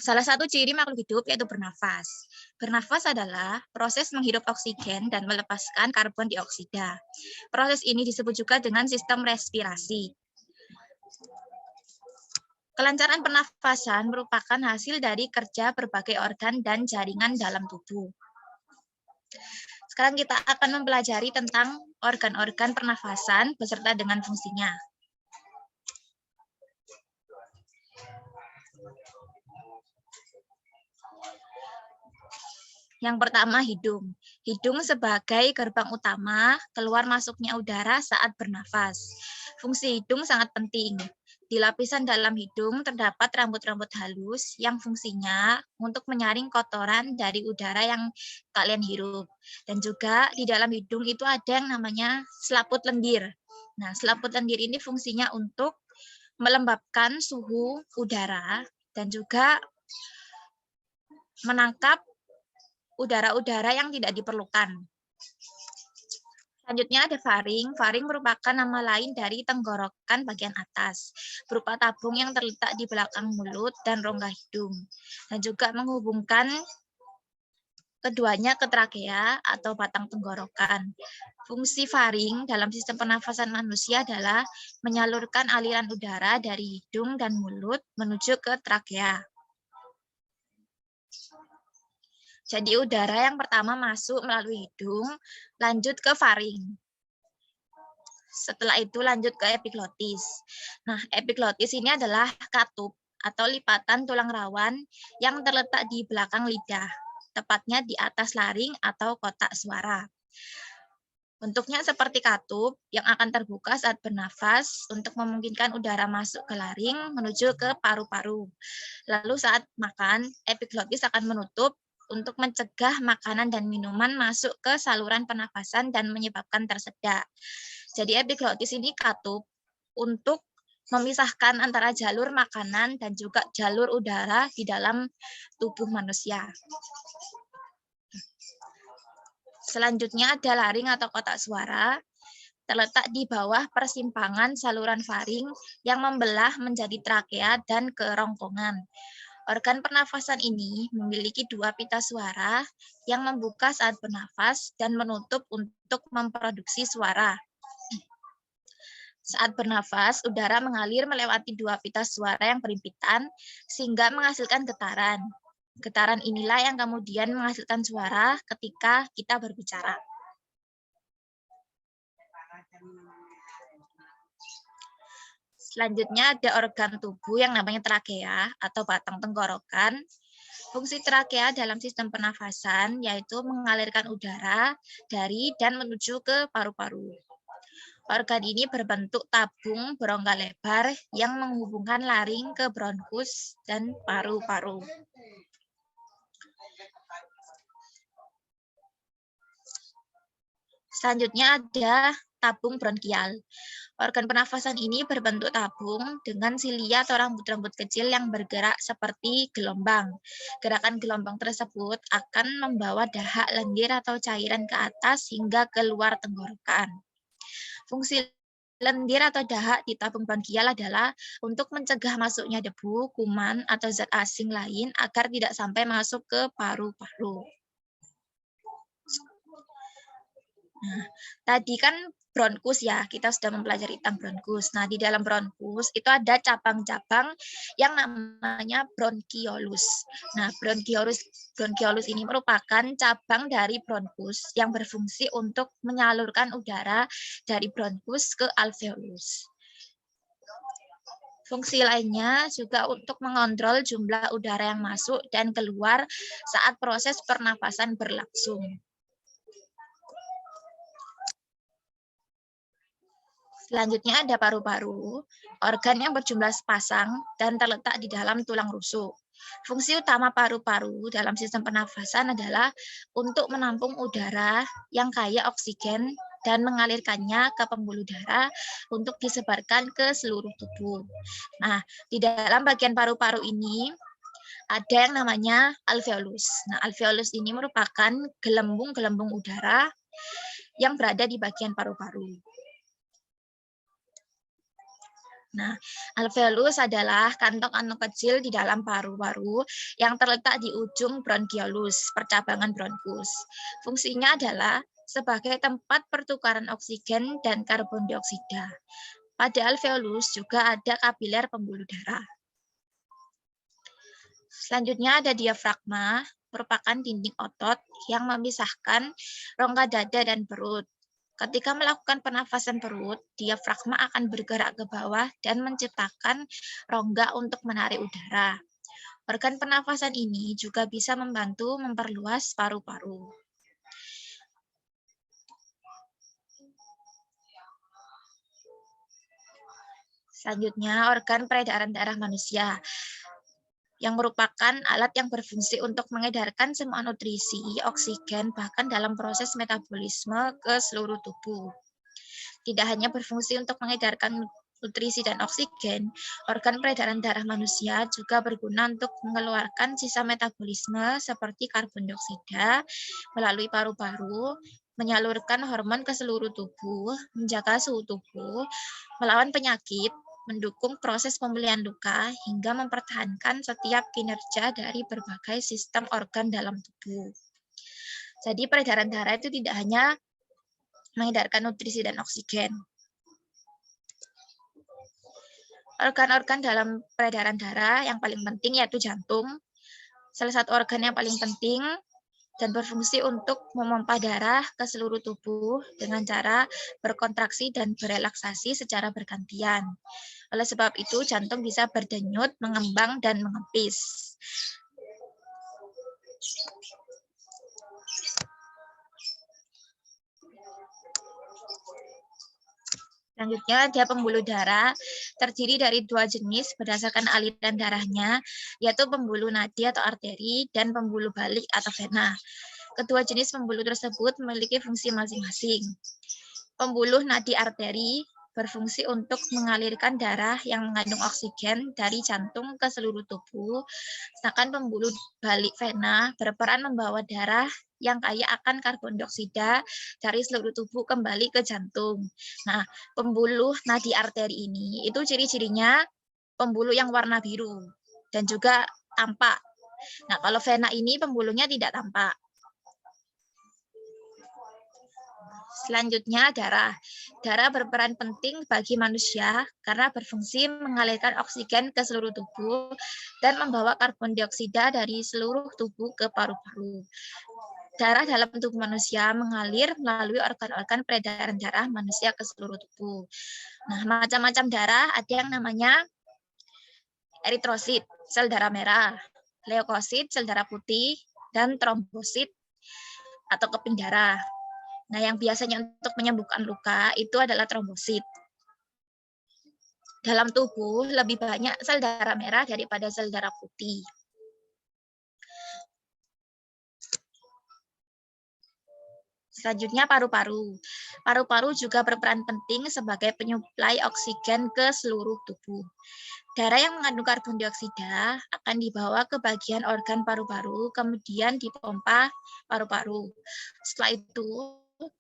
Salah satu ciri makhluk hidup yaitu bernafas. Bernafas adalah proses menghirup oksigen dan melepaskan karbon dioksida. Proses ini disebut juga dengan sistem respirasi. Kelancaran pernafasan merupakan hasil dari kerja berbagai organ dan jaringan dalam tubuh. Sekarang kita akan mempelajari tentang organ-organ pernafasan beserta dengan fungsinya. Yang pertama, hidung. Hidung sebagai gerbang utama keluar masuknya udara saat bernafas. Fungsi hidung sangat penting. Di lapisan dalam hidung terdapat rambut-rambut halus yang fungsinya untuk menyaring kotoran dari udara yang kalian hirup. Dan juga di dalam hidung itu ada yang namanya selaput lendir. Nah, selaput lendir ini fungsinya untuk melembabkan suhu udara dan juga menangkap udara-udara yang tidak diperlukan. Selanjutnya ada faring. Faring merupakan nama lain dari tenggorokan bagian atas, berupa tabung yang terletak di belakang mulut dan rongga hidung, dan juga menghubungkan keduanya ke trakea atau batang tenggorokan. Fungsi faring dalam sistem pernafasan manusia adalah menyalurkan aliran udara dari hidung dan mulut menuju ke trakea. Jadi udara yang pertama masuk melalui hidung, lanjut ke faring. Setelah itu lanjut ke epiglotis. Nah, epiglotis ini adalah katup atau lipatan tulang rawan yang terletak di belakang lidah, tepatnya di atas laring atau kotak suara. Bentuknya seperti katup yang akan terbuka saat bernafas untuk memungkinkan udara masuk ke laring menuju ke paru-paru. Lalu saat makan, epiglotis akan menutup untuk mencegah makanan dan minuman masuk ke saluran pernafasan dan menyebabkan tersedak. Jadi epiglotis ini katup untuk memisahkan antara jalur makanan dan juga jalur udara di dalam tubuh manusia. Selanjutnya ada laring atau kotak suara, terletak di bawah persimpangan saluran faring yang membelah menjadi trakea dan kerongkongan. Organ pernafasan ini memiliki dua pita suara yang membuka saat bernafas dan menutup untuk memproduksi suara. Saat bernafas, udara mengalir melewati dua pita suara yang berhimpitan sehingga menghasilkan getaran. Getaran inilah yang kemudian menghasilkan suara ketika kita berbicara. Selanjutnya ada organ tubuh yang namanya trakea atau batang tenggorokan. Fungsi trakea dalam sistem pernafasan yaitu mengalirkan udara dari dan menuju ke paru-paru. Organ ini berbentuk tabung berongga lebar yang menghubungkan laring ke bronkus dan paru-paru. Selanjutnya ada tabung bronkial. Organ pernafasan ini berbentuk tabung dengan silia atau rambut-rambut kecil yang bergerak seperti gelombang. Gerakan gelombang tersebut akan membawa dahak lendir atau cairan ke atas hingga keluar tenggorokan. Fungsi lendir atau dahak di tabung bronkial adalah untuk mencegah masuknya debu, kuman, atau zat asing lain agar tidak sampai masuk ke paru-paru. Nah, tadi kan bronkus ya, kita sudah mempelajari tentang bronkus. Nah, di dalam bronkus itu ada cabang-cabang yang namanya bronkiolus. Nah, bronkiolus ini merupakan cabang dari bronkus yang berfungsi untuk menyalurkan udara dari bronkus ke alveolus. Fungsi lainnya juga untuk mengontrol jumlah udara yang masuk dan keluar saat proses pernafasan berlangsung. Selanjutnya ada paru-paru, organ yang berjumlah sepasang dan terletak di dalam tulang rusuk. Fungsi utama paru-paru dalam sistem pernafasan adalah untuk menampung udara yang kaya oksigen dan mengalirkannya ke pembuluh darah untuk disebarkan ke seluruh tubuh. Nah, di dalam bagian paru-paru ini ada yang namanya alveolus. Nah, alveolus ini merupakan gelembung-gelembung udara yang berada di bagian paru-paru. Nah, alveolus adalah kantong-kantong kecil di dalam paru-paru yang terletak di ujung bronkiolus, percabangan bronkus. Fungsinya adalah sebagai tempat pertukaran oksigen dan karbon dioksida. Pada alveolus juga ada kapiler pembuluh darah. Selanjutnya ada diafragma, merupakan dinding otot yang memisahkan rongga dada dan perut. Ketika melakukan pernafasan perut, diafragma akan bergerak ke bawah dan menciptakan rongga untuk menarik udara. Organ pernafasan ini juga bisa membantu memperluas paru-paru. Selanjutnya, organ peredaran darah manusia, yang merupakan alat yang berfungsi untuk mengedarkan semua nutrisi, oksigen, bahkan dalam proses metabolisme ke seluruh tubuh. Tidak hanya berfungsi untuk mengedarkan nutrisi dan oksigen, organ peredaran darah manusia juga berguna untuk mengeluarkan sisa metabolisme seperti karbon dioksida melalui paru-paru, menyalurkan hormon ke seluruh tubuh, menjaga suhu tubuh, melawan penyakit, mendukung proses pemulihan luka, hingga mempertahankan setiap kinerja dari berbagai sistem organ dalam tubuh. Jadi peredaran darah itu tidak hanya mengedarkan nutrisi dan oksigen. Organ-organ dalam peredaran darah yang paling penting yaitu jantung. Salah satu organ yang paling penting dan berfungsi untuk memompa darah ke seluruh tubuh dengan cara berkontraksi dan berelaksasi secara bergantian. Oleh sebab itu, jantung bisa berdenyut, mengembang, dan mengepis. Selanjutnya ada pembuluh darah, terdiri dari dua jenis berdasarkan aliran darahnya, yaitu pembuluh nadi atau arteri dan pembuluh balik atau vena. Kedua jenis pembuluh tersebut memiliki fungsi masing-masing. Pembuluh nadi arteri berfungsi untuk mengalirkan darah yang mengandung oksigen dari jantung ke seluruh tubuh, sedangkan pembuluh balik vena berperan membawa darah yang kaya akan karbon dioksida dari seluruh tubuh kembali ke jantung. Nah, pembuluh nadi arteri ini itu ciri-cirinya pembuluh yang warna biru dan juga tampak. Nah, kalau vena ini pembuluhnya tidak tampak. Selanjutnya darah. Darah berperan penting bagi manusia karena berfungsi mengalirkan oksigen ke seluruh tubuh dan membawa karbon dioksida dari seluruh tubuh ke paru-paru. Darah dalam tubuh manusia mengalir melalui organ-organ peredaran darah manusia ke seluruh tubuh. Nah, macam-macam darah ada yang namanya eritrosit, sel darah merah, leukosit, sel darah putih, dan trombosit atau keping darah. Nah, yang biasanya untuk menyembuhkan luka itu adalah trombosit. Dalam tubuh lebih banyak sel darah merah daripada sel darah putih. Selanjutnya paru-paru. Paru-paru juga berperan penting sebagai penyuplai oksigen ke seluruh tubuh. Darah yang mengandung karbon dioksida akan dibawa ke bagian organ paru-paru, kemudian dipompa paru-paru. Setelah itu,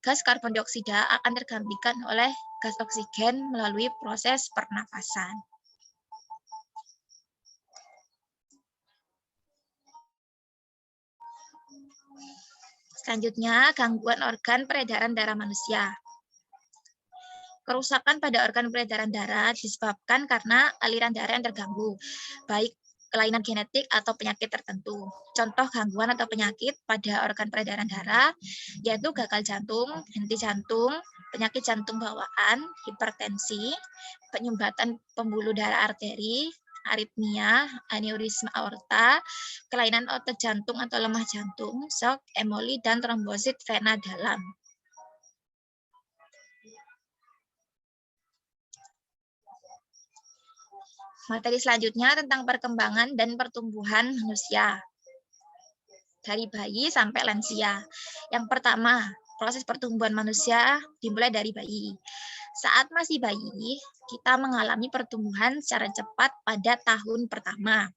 gas karbon dioksida akan tergantikan oleh gas oksigen melalui proses pernafasan. Selanjutnya, gangguan organ peredaran darah manusia. Kerusakan pada organ peredaran darah disebabkan karena aliran darah yang terganggu, baik kelainan genetik atau penyakit tertentu. Contoh gangguan atau penyakit pada organ peredaran darah yaitu gagal jantung, henti jantung, penyakit jantung bawaan, hipertensi, penyumbatan pembuluh darah arteri, aritmia, aneurisma aorta, kelainan otot jantung atau lemah jantung, shock, emoli, dan trombosit vena dalam. Materi selanjutnya tentang perkembangan dan pertumbuhan manusia. Dari bayi sampai lansia. Yang pertama, proses pertumbuhan manusia dimulai dari bayi. Saat masih bayi, kita mengalami pertumbuhan secara cepat pada tahun pertama.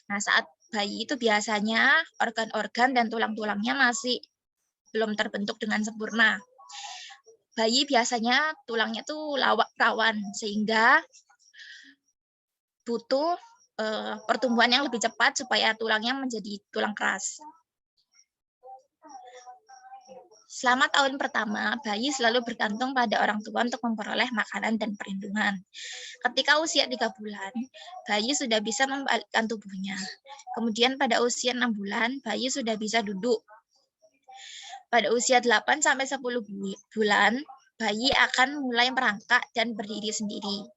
Nah, saat bayi itu biasanya organ-organ dan tulang-tulangnya masih belum terbentuk dengan sempurna. Bayi biasanya tulangnya tuh rawan, sehingga butuh pertumbuhan yang lebih cepat supaya tulangnya menjadi tulang keras. Selama tahun pertama, bayi selalu bergantung pada orang tua untuk memperoleh makanan dan perlindungan. Ketika usia 3 bulan, bayi sudah bisa membalikkan tubuhnya. Kemudian pada usia 6 bulan, bayi sudah bisa duduk. Pada usia 8-10 bulan, bayi akan mulai merangkak dan berdiri sendiri.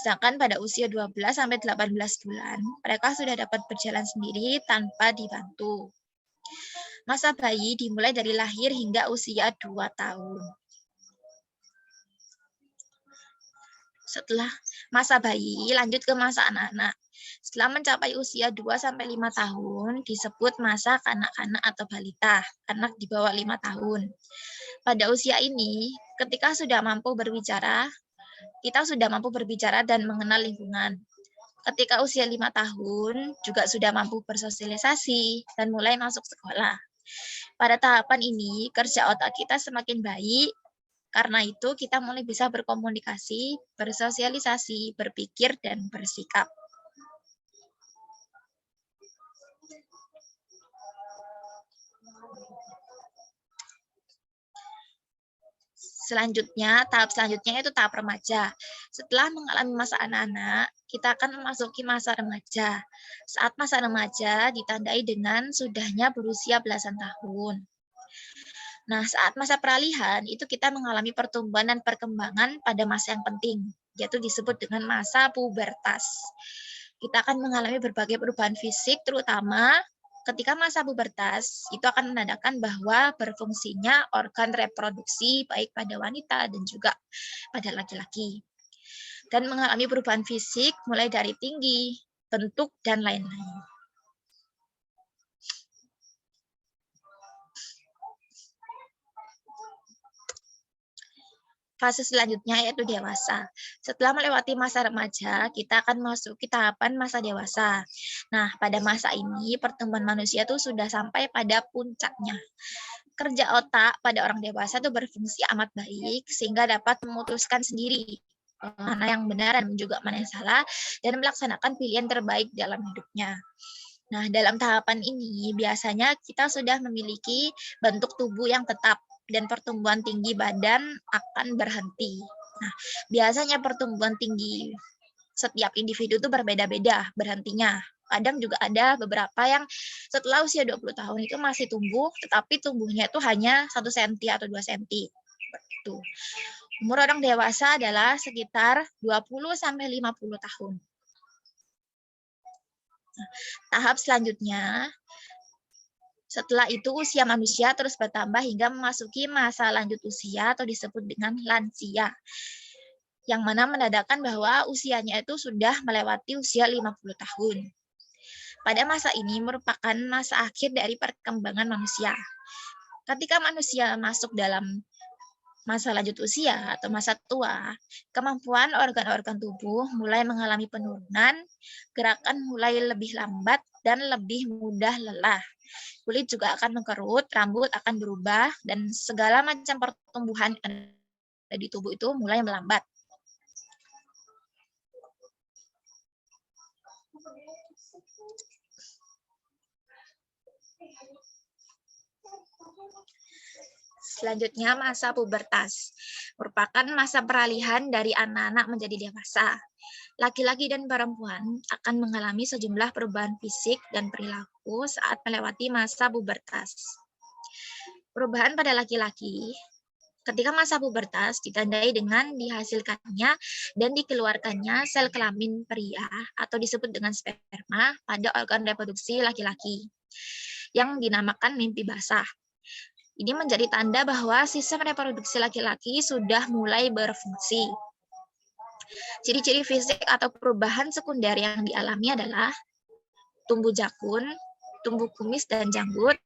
Sedangkan pada usia 12-18 bulan, mereka sudah dapat berjalan sendiri tanpa dibantu. Masa bayi dimulai dari lahir hingga usia 2 tahun. Setelah masa bayi, lanjut ke masa anak-anak. Setelah mencapai usia 2-5 tahun, disebut masa kanak-kanak atau balita, anak di bawah 5 tahun. Pada usia ini, ketika sudah mampu berbicara, kita sudah mampu berbicara dan mengenal lingkungan. Ketika usia 5 tahun, juga sudah mampu bersosialisasi dan mulai masuk sekolah. Pada tahapan ini, kerja otak kita semakin baik, karena itu kita mulai bisa berkomunikasi, bersosialisasi, berpikir, dan bersikap. Tahap selanjutnya itu tahap remaja. Setelah mengalami masa anak-anak, kita akan memasuki masa remaja. Saat masa remaja ditandai dengan sudahnya berusia belasan tahun. Nah, saat masa peralihan itu kita mengalami pertumbuhan dan perkembangan pada masa yang penting, yaitu disebut dengan masa pubertas. Kita akan mengalami berbagai perubahan fisik, terutama ketika masa pubertas itu akan menandakan bahwa berfungsinya organ reproduksi baik pada wanita dan juga pada laki-laki. Dan mengalami perubahan fisik mulai dari tinggi, bentuk, dan lain-lain. Fase selanjutnya yaitu dewasa. Setelah melewati masa remaja, kita akan memasuki tahapan masa dewasa. Nah, pada masa ini pertumbuhan manusia itu sudah sampai pada puncaknya. Kerja otak pada orang dewasa itu berfungsi amat baik sehingga dapat memutuskan sendiri mana yang benar dan juga mana yang salah dan melaksanakan pilihan terbaik dalam hidupnya. Nah, dalam tahapan ini biasanya kita sudah memiliki bentuk tubuh yang tetap dan pertumbuhan tinggi badan akan berhenti. Nah, biasanya pertumbuhan tinggi setiap individu itu berbeda-beda berhentinya. Kadang juga ada beberapa yang setelah usia 20 tahun itu masih tumbuh, tetapi tumbuhnya itu hanya 1 cm atau 2 cm. Begitu. Umur orang dewasa adalah sekitar 20-50 tahun. Nah, tahap selanjutnya, setelah itu usia manusia terus bertambah hingga memasuki masa lanjut usia atau disebut dengan lansia. Yang mana menandakan bahwa usianya itu sudah melewati usia 50 tahun. Pada masa ini merupakan masa akhir dari perkembangan manusia. Ketika manusia masuk dalam masa lanjut usia atau masa tua, kemampuan organ-organ tubuh mulai mengalami penurunan, gerakan mulai lebih lambat dan lebih mudah lelah. Kulit juga akan mengkerut, rambut akan berubah, dan segala macam pertumbuhan di tubuh itu mulai melambat. Selanjutnya, masa pubertas merupakan masa peralihan dari anak-anak menjadi dewasa. Laki-laki dan perempuan akan mengalami sejumlah perubahan fisik dan perilaku saat melewati masa pubertas. Perubahan pada laki-laki ketika masa pubertas ditandai dengan dihasilkannya dan dikeluarkannya sel kelamin pria atau disebut dengan sperma pada organ reproduksi laki-laki yang dinamakan mimpi basah. Ini menjadi tanda bahwa sistem reproduksi laki-laki sudah mulai berfungsi. Ciri-ciri fisik atau perubahan sekunder yang dialami adalah tumbuh jakun, tumbuh kumis dan janggut,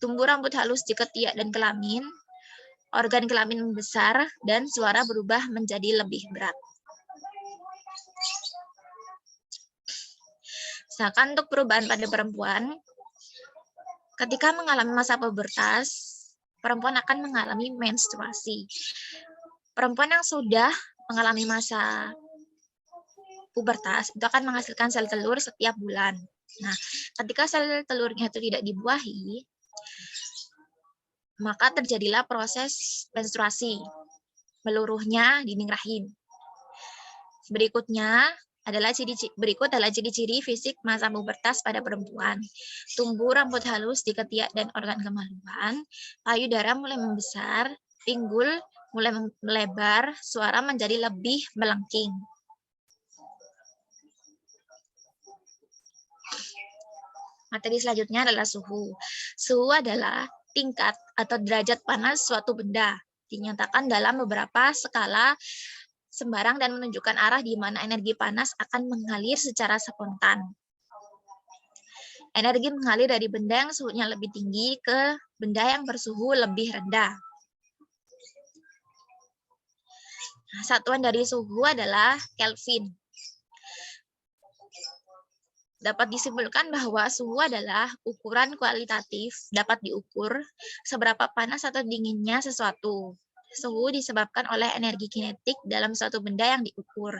tumbuh rambut halus di ketiak dan kelamin, organ kelamin membesar, dan suara berubah menjadi lebih berat. Sedangkan untuk perubahan pada perempuan, ketika mengalami masa pubertas, perempuan akan mengalami menstruasi. Perempuan yang sudah mengalami masa pubertas itu akan menghasilkan sel telur setiap bulan. Nah, ketika sel telurnya itu tidak dibuahi, maka terjadilah proses menstruasi, meluruhnya dinding rahim. Berikut adalah ciri-ciri fisik masa pubertas pada perempuan. Tumbuh rambut halus di ketiak dan organ kemaluan, payudara mulai membesar, pinggul mulai melebar, suara menjadi lebih melengking. Materi selanjutnya adalah suhu. Suhu adalah tingkat atau derajat panas suatu benda. Dinyatakan dalam beberapa skala sembarang dan menunjukkan arah di mana energi panas akan mengalir secara spontan. Energi mengalir dari benda yang suhunya lebih tinggi ke benda yang bersuhu lebih rendah. Nah, satuan dari suhu adalah Kelvin. Dapat disimpulkan bahwa suhu adalah ukuran kualitatif, dapat diukur seberapa panas atau dinginnya sesuatu. Suhu disebabkan oleh energi kinetik dalam suatu benda yang diukur.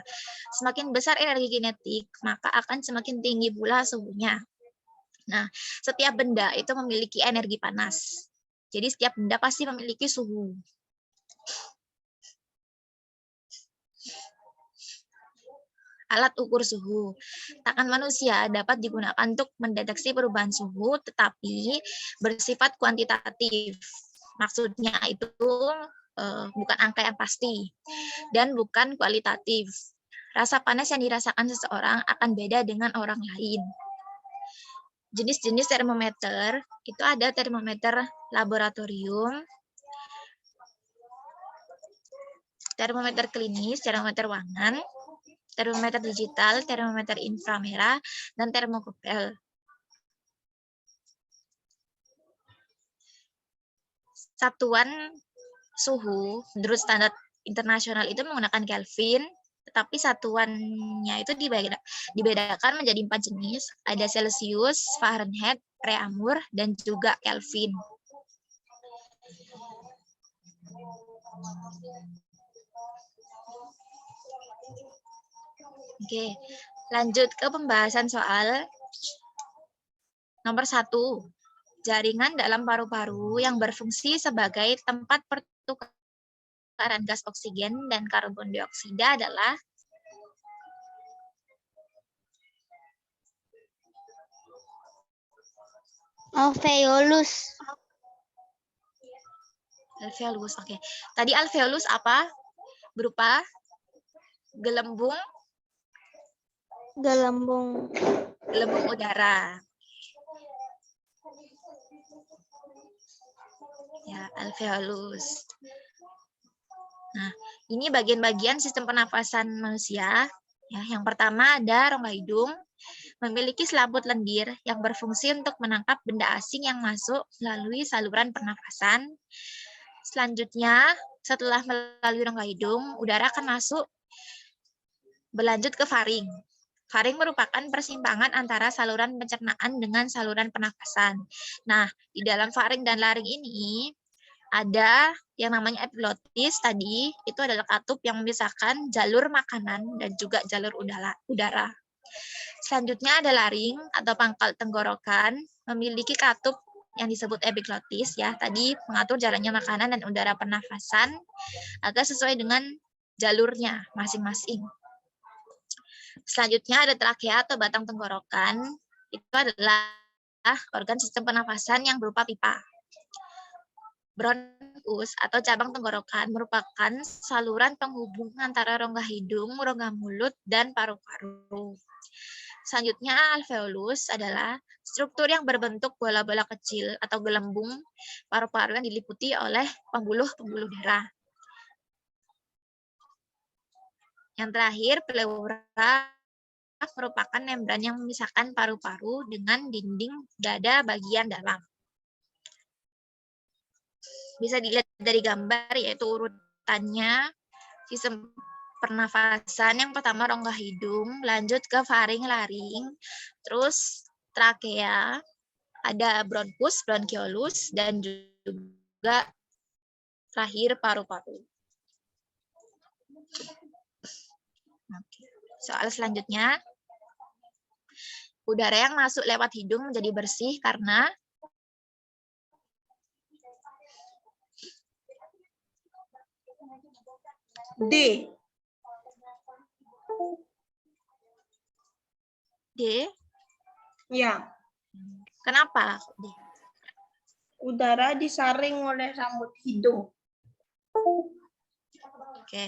Semakin besar energi kinetik, maka akan semakin tinggi pula suhunya. Nah, setiap benda itu memiliki energi panas. Jadi setiap benda pasti memiliki suhu. Alat ukur suhu. Tangan manusia dapat digunakan untuk mendeteksi perubahan suhu, tetapi bersifat kuantitatif. Maksudnya itu bukan angka yang pasti dan bukan kualitatif. Rasa panas yang dirasakan seseorang akan beda dengan orang lain. Jenis-jenis termometer itu ada termometer laboratorium, termometer klinis, termometer ruangan, termometer digital, termometer inframerah, dan termokupel. Satuan suhu menurut standar internasional itu menggunakan Kelvin, tetapi satuannya itu dibedakan menjadi 4 jenis. Ada Celsius, Fahrenheit, Reaumur, dan juga Kelvin. Oke, lanjut ke pembahasan soal nomor 1. Jaringan dalam paru-paru yang berfungsi sebagai tempat pertukaran gas oksigen dan karbon dioksida adalah alveolus. Alveolus, oke. Tadi alveolus apa? Berupa gelembung udara. Ya, alveolus. Nah, ini bagian-bagian sistem pernafasan manusia. Ya, yang pertama ada rongga hidung, memiliki selaput lendir yang berfungsi untuk menangkap benda asing yang masuk melalui saluran pernafasan. Selanjutnya, setelah melalui rongga hidung, udara akan masuk berlanjut ke faring. Faring merupakan persimpangan antara saluran pencernaan dengan saluran pernafasan. Nah, di dalam faring dan laring ini ada yang namanya epiglotis tadi, itu adalah katup yang memisahkan jalur makanan dan juga jalur udara. Selanjutnya ada laring atau pangkal tenggorokan, memiliki katup yang disebut epiglotis ya, tadi mengatur jalannya makanan dan udara pernafasan agar sesuai dengan jalurnya masing-masing. Selanjutnya ada trakea atau batang tenggorokan, itu adalah organ sistem pernafasan yang berupa pipa. Bronkus atau cabang tenggorokan merupakan saluran penghubung antara rongga hidung, rongga mulut, dan paru-paru. Selanjutnya, alveolus adalah struktur yang berbentuk bola-bola kecil atau gelembung paru-paru yang diliputi oleh pembuluh-pembuluh darah. Yang terakhir, pleura merupakan membran yang memisahkan paru-paru dengan dinding dada bagian dalam. Bisa dilihat dari gambar, yaitu urutannya sistem pernafasan. Yang pertama rongga hidung, lanjut ke faring, laring, terus trakea, ada bronkus, bronkiolus, dan juga terakhir paru-paru. Soal selanjutnya, udara yang masuk lewat hidung menjadi bersih karena D. D. Ya, Kenapa D? udara disaring oleh rambut hidung. Oke.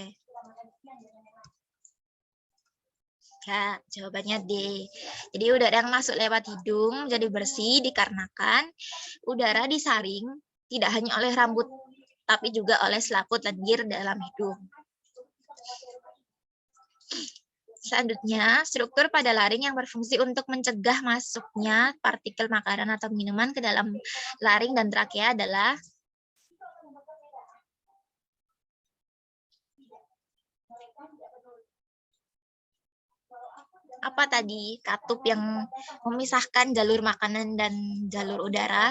Ya, jawabannya D. Jadi udara yang masuk lewat hidung jadi bersih dikarenakan udara disaring tidak hanya oleh rambut, tapi juga oleh selaput lendir dalam hidung. Selanjutnya, struktur pada laring yang berfungsi untuk mencegah masuknya partikel makanan atau minuman ke dalam laring dan trakea adalah apa tadi? Katup yang memisahkan jalur makanan dan jalur udara.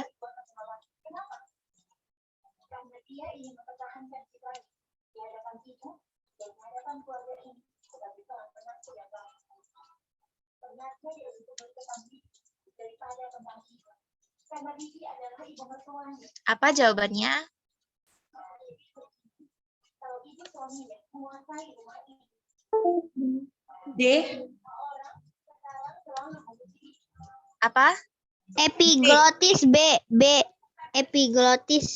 Apa jawabannya? D. Apa? Epiglottis B. Epiglottis.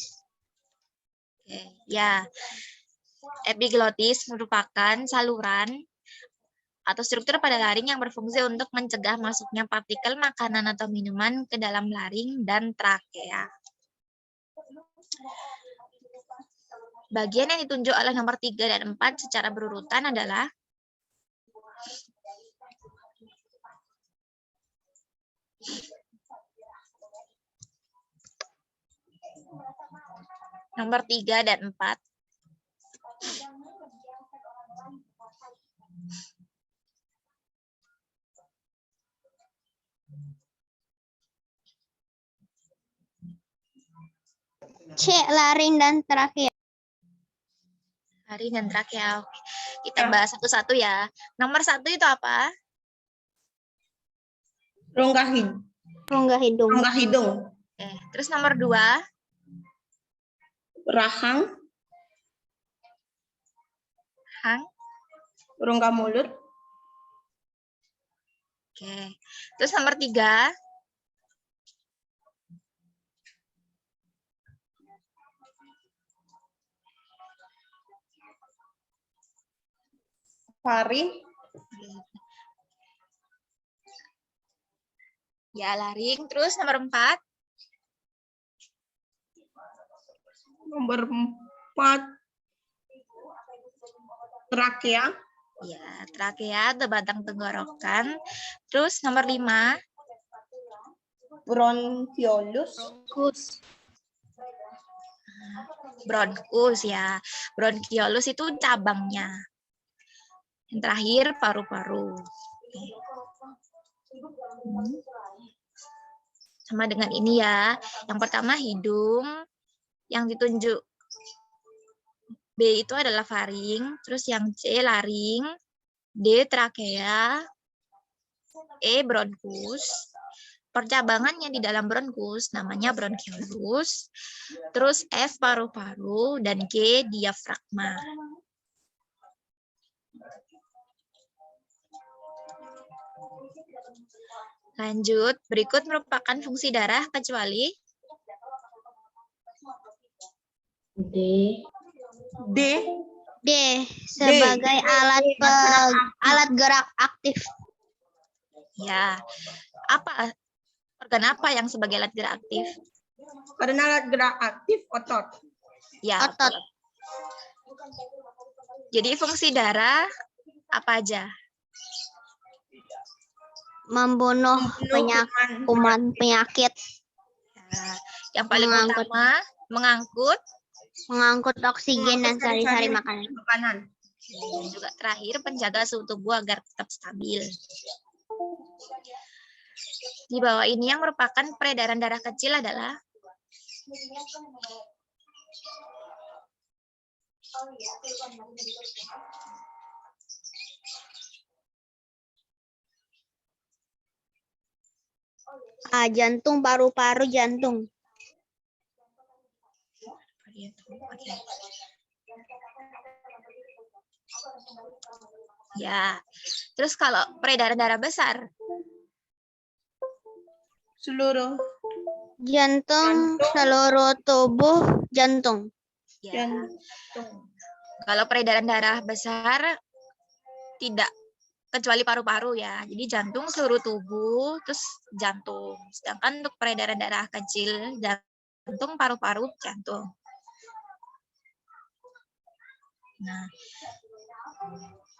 Oke, ya. Epiglottis merupakan saluran atau struktur pada laring yang berfungsi untuk mencegah masuknya partikel makanan atau minuman ke dalam laring dan trakea. Bagian yang ditunjuk oleh nomor 3 dan 4 secara berurutan adalah nomor 3 dan 4. C. Laring dan trakea. Laring dan trakea. Oke. Kita bahas satu-satu ya. Nomor 1 itu apa? Rongga hidung. Rongga hidung. Rongga hidung. Oke. Terus nomor 2? Rahang. Hang. Rongga mulut. Oke. Terus nomor 3? Faring. Ya, laring. Terus nomor 4? Nomor 4. Trakea. Ya, trakea atau batang tenggorokan. Terus nomor 5? Bronchiolus. Bronkus ya. Bronchiolus itu cabangnya. Yang terakhir paru-paru. Oke. Sama dengan ini ya. Yang pertama hidung, yang ditunjuk B itu adalah faring, terus yang C laring, D trakea, E bronkus. Percabangannya di dalam bronkus namanya bronchiolus, terus F paru-paru, dan G diafragma. Lanjut, berikut merupakan fungsi darah kecuali D. D. Sebagai alat gerak aktif. ya. Apa organ apa yang sebagai alat gerak aktif? Karena alat gerak aktif otot. Ya, Otot. Jadi fungsi darah apa aja? Membunuh kuman penyakit. Ya, yang paling Mengangkut. utama mengangkut Oksigen dan sari-sari makanan. dan juga terakhir penjaga suhu tubuh agar tetap stabil. Di bawah ini yang merupakan peredaran darah kecil adalah A. Jantung, paru-paru, jantung. Oke. Ya. Terus kalau peredaran darah besar, Seluruh Jantung, Jantung. seluruh tubuh, jantung. ya. jantung. Kalau peredaran darah besar tidak, kecuali paru-paru ya. Jadi jantung seluruh tubuh, terus jantung. Sedangkan untuk peredaran darah kecil, jantung, paru-paru, jantung. Nah,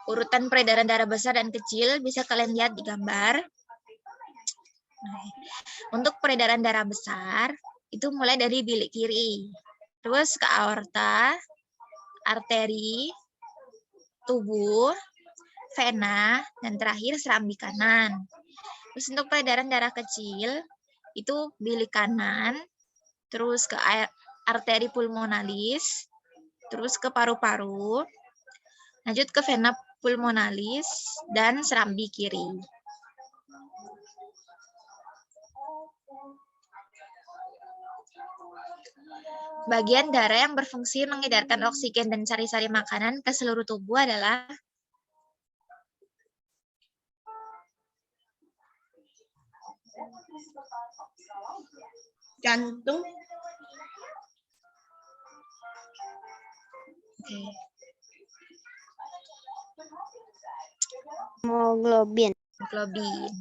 urutan peredaran darah besar dan kecil bisa kalian lihat di gambar. Nah, untuk peredaran darah besar, itu mulai dari bilik kiri, terus ke aorta, arteri, tubuh, vena, dan terakhir serambi kanan. Terus untuk peredaran darah kecil, itu bilik kanan, terus ke arteri pulmonalis, terus ke paru-paru, lanjut ke vena pulmonalis, dan serambi kiri. Bagian darah yang berfungsi mengedarkan oksigen dan sari-sari makanan ke seluruh tubuh adalah Jantung. Oke. Hemoglobin. Hemoglobin.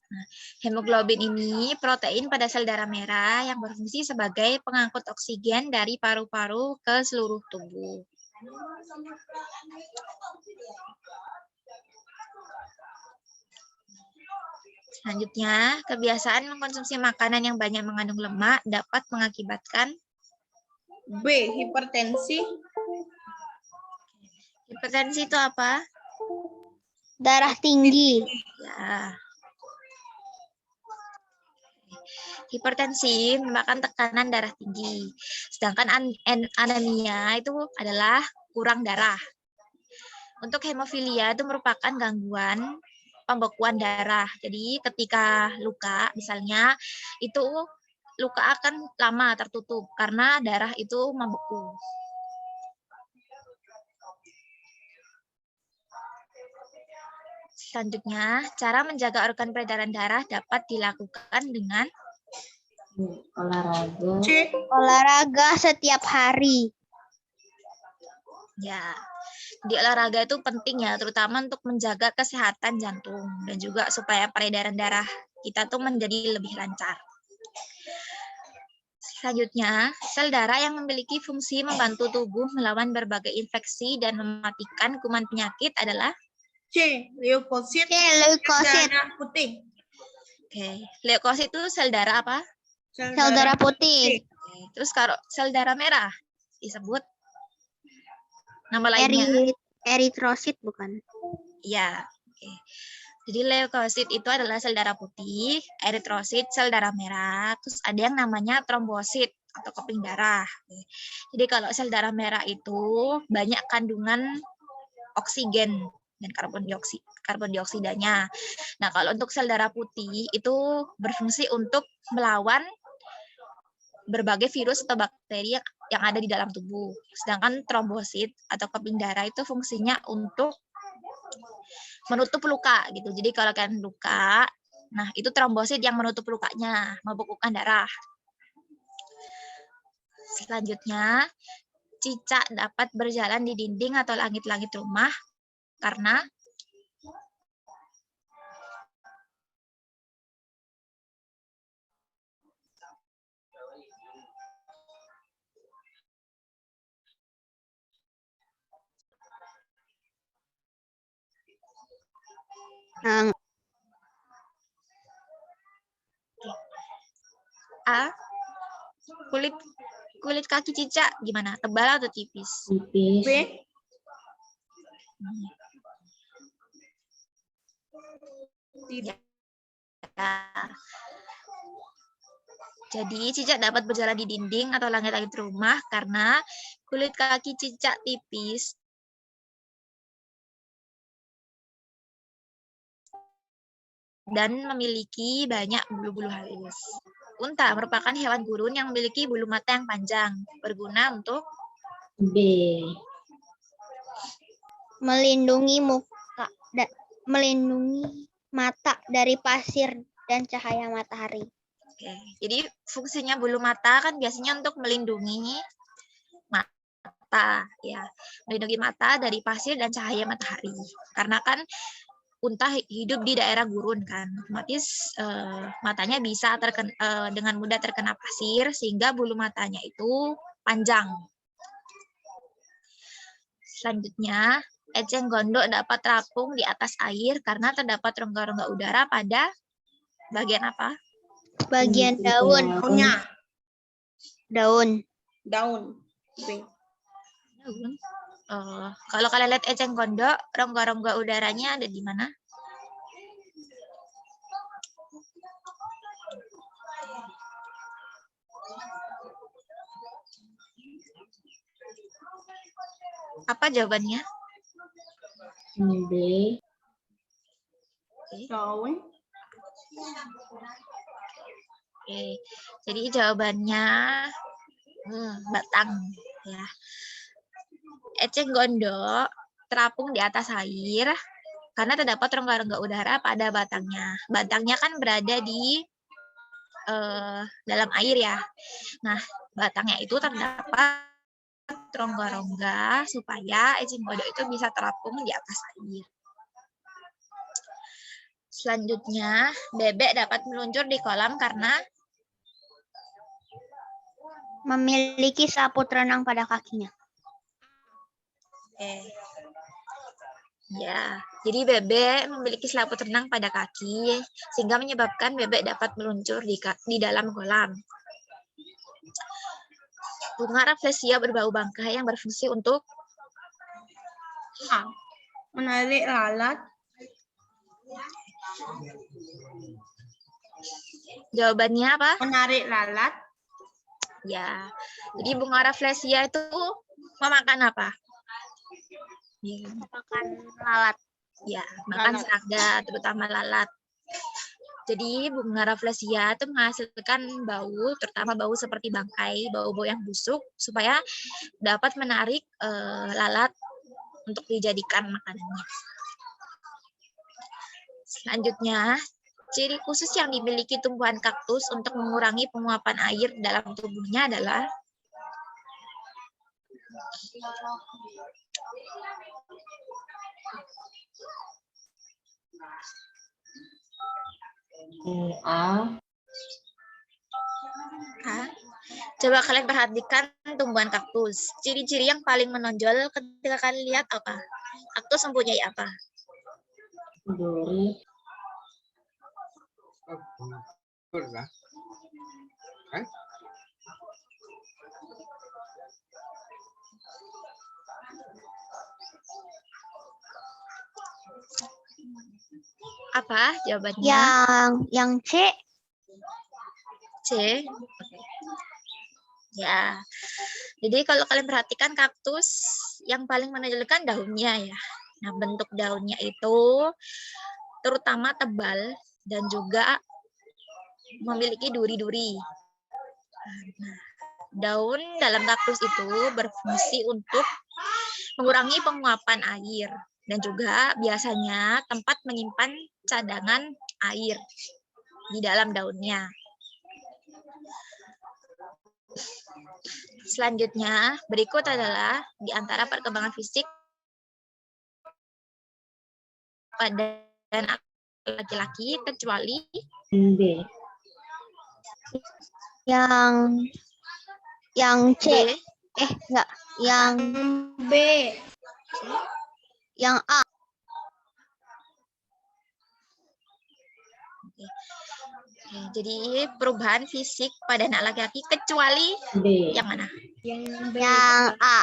Nah, hemoglobin ini protein pada sel darah merah yang berfungsi sebagai pengangkut oksigen dari paru-paru ke seluruh tubuh. Selanjutnya, kebiasaan mengkonsumsi makanan yang banyak mengandung lemak dapat mengakibatkan B. Hipertensi. hipertensi itu apa? Darah tinggi. Ya. Hipertensi merupakan tekanan darah tinggi. Sedangkan anemia itu adalah kurang darah. Untuk hemofilia itu merupakan gangguan pembekuan darah. Jadi ketika luka misalnya itu luka akan lama tertutup karena darah itu membeku. Selanjutnya, cara menjaga organ peredaran darah dapat dilakukan dengan Olahraga. C. Olahraga setiap hari. Ya, di olahraga itu penting ya, terutama untuk menjaga kesehatan jantung dan juga supaya peredaran darah kita tuh menjadi lebih lancar. Selanjutnya, sel darah yang memiliki fungsi membantu tubuh melawan berbagai infeksi dan mematikan kuman penyakit adalah C. Leukosit. C. Leukosit. Darah putih. Oke, leukosit itu sel darah apa? Sel darah putih. Oke, terus kalau sel darah merah disebut nama lainnya? Eritrosit bukan? Ya, oke. Jadi leukosit itu adalah sel darah putih, eritrosit sel darah merah, terus ada yang namanya trombosit atau keping darah. Jadi kalau sel darah merah itu banyak kandungan oksigen dan karbon dioksidanya. Nah, kalau untuk sel darah putih itu berfungsi untuk melawan berbagai virus atau bakteri yang ada di dalam tubuh. Sedangkan trombosit atau keping darah itu fungsinya untuk menutup luka gitu. Jadi kalau kalian luka, nah itu trombosit yang menutup lukanya, membekukan darah. Selanjutnya, cicak dapat berjalan di dinding atau langit-langit rumah karena A. Kulit kaki cicak gimana? Tebal atau tipis? Tipis. B. Ya. Jadi cicak dapat berjalan di dinding atau langit-langit rumah karena kulit kaki cicak tipis dan memiliki banyak bulu-bulu halus. Unta merupakan hewan gurun yang memiliki bulu mata yang panjang, berguna untuk B. Melindungi melindungi mata dari pasir dan cahaya matahari. Oke, jadi fungsinya bulu mata kan biasanya untuk melindungi mata, ya, melindungi mata dari pasir dan cahaya matahari. Karena kan unta hidup di daerah gurun kan, otomatis matanya bisa dengan mudah terkena pasir sehingga bulu matanya itu panjang. Selanjutnya, eceng gondok dapat terapung di atas air karena terdapat rongga-rongga udara pada bagian apa? Bagian daun. Daunnya. Daun. Daun. B. Daun. Kalau kalian lihat eceng gondok, rongga-rongga udaranya ada di mana? Apa jawabannya? B. Daun. Oke, jadi jawabannya batang, ya. Eceng gondok terapung di atas air karena terdapat rongga-rongga udara pada batangnya. Batangnya kan berada di dalam air ya. Nah, batangnya itu terdapat rongga-rongga supaya eceng gondok itu bisa terapung di atas air. Selanjutnya, bebek dapat meluncur di kolam karena Memiliki selaput renang pada kakinya. Ya, jadi bebek memiliki selaput renang pada kaki sehingga menyebabkan bebek dapat meluncur di dalam kolam. Bunga rafflesia berbau bangkai yang berfungsi untuk A. Menarik lalat. jawabannya apa? Menarik lalat. Ya, jadi bunga rafflesia itu memakan apa? Makan lalat. Ya, makan Lalat. serangga, terutama lalat. Jadi bunga rafflesia itu menghasilkan bau, terutama bau seperti bangkai, bau-bau yang busuk, supaya dapat menarik lalat untuk dijadikan makanannya. Selanjutnya, ciri khusus yang dimiliki tumbuhan kaktus untuk mengurangi penguapan air dalam tubuhnya adalah A. Coba kalian perhatikan tumbuhan kaktus. Ciri-ciri yang paling menonjol ketika kalian lihat apa? Kaktus mempunyai apa? Duri. Apa jawabannya? Yang C. C. Oke. Ya. Jadi kalau kalian perhatikan kaktus yang paling menonjolkan daunnya ya. Nah, bentuk daunnya itu terutama tebal dan juga memiliki duri-duri. Nah, daun dalam kaktus itu berfungsi untuk mengurangi penguapan air dan juga biasanya tempat menyimpan cadangan air di dalam daunnya. Selanjutnya, berikut adalah di antara perkembangan fisik pada anak laki-laki kecuali B. Yang C. B. Enggak. B. Yang A. Oke, jadi perubahan fisik pada anak laki-laki kecuali B. yang mana? Yang B. Yang A.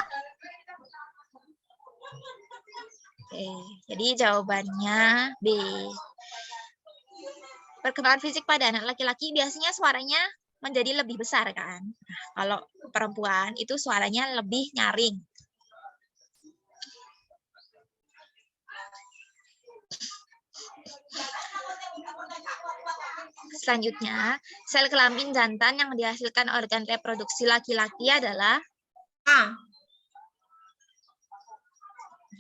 Oke, jadi jawabannya B. Perkembangan fisik pada anak laki-laki biasanya suaranya menjadi lebih besar kan. Nah, kalau perempuan itu suaranya lebih nyaring. Selanjutnya, sel kelamin jantan yang dihasilkan organ reproduksi laki-laki adalah A.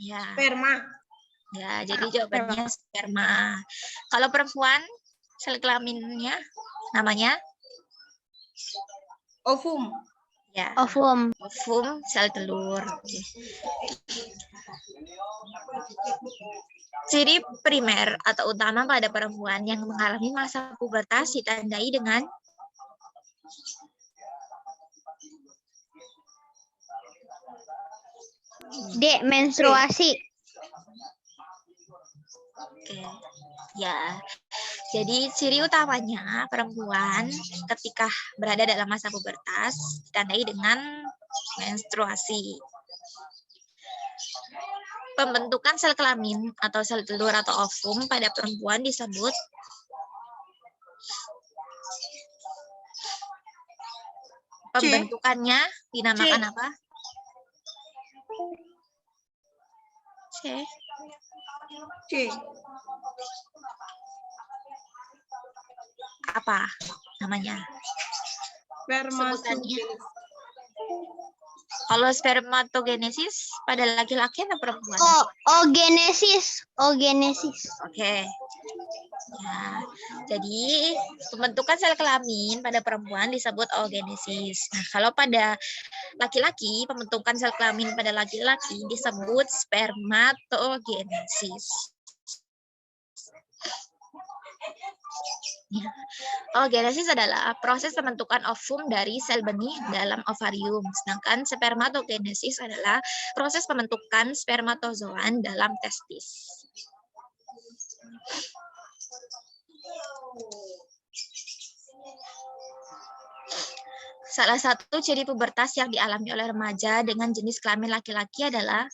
ya, Sperma. ya. Jadi jawabannya sperma. Kalau perempuan, sel kelaminnya namanya Ovum. ya, Ovum. ovum, sel telur. Oke. Ciri primer atau utama pada perempuan yang mengalami masa pubertas ditandai dengan D. Menstruasi. Oke. Ya. Jadi ciri utamanya perempuan ketika berada dalam masa pubertas ditandai dengan menstruasi. Pembentukan sel kelamin atau sel telur atau ovum pada perempuan disebut pembentukannya dinamakan apa? C. C. Apa namanya? Spermatogenesis. Kalau spermatogenesis pada laki-laki atau perempuan? Oogenesis. Oogenesis. Oke. Ya. Jadi pembentukan sel kelamin pada perempuan disebut oogenesis. Nah, kalau pada laki-laki, pembentukan sel kelamin pada laki-laki disebut spermatogenesis. Ya. Oogenesis adalah proses pembentukan ovum dari sel benih dalam ovarium, sedangkan spermatogenesis adalah proses pembentukan spermatozoan dalam testis. Salah satu ciri pubertas yang dialami oleh remaja dengan jenis kelamin laki-laki adalah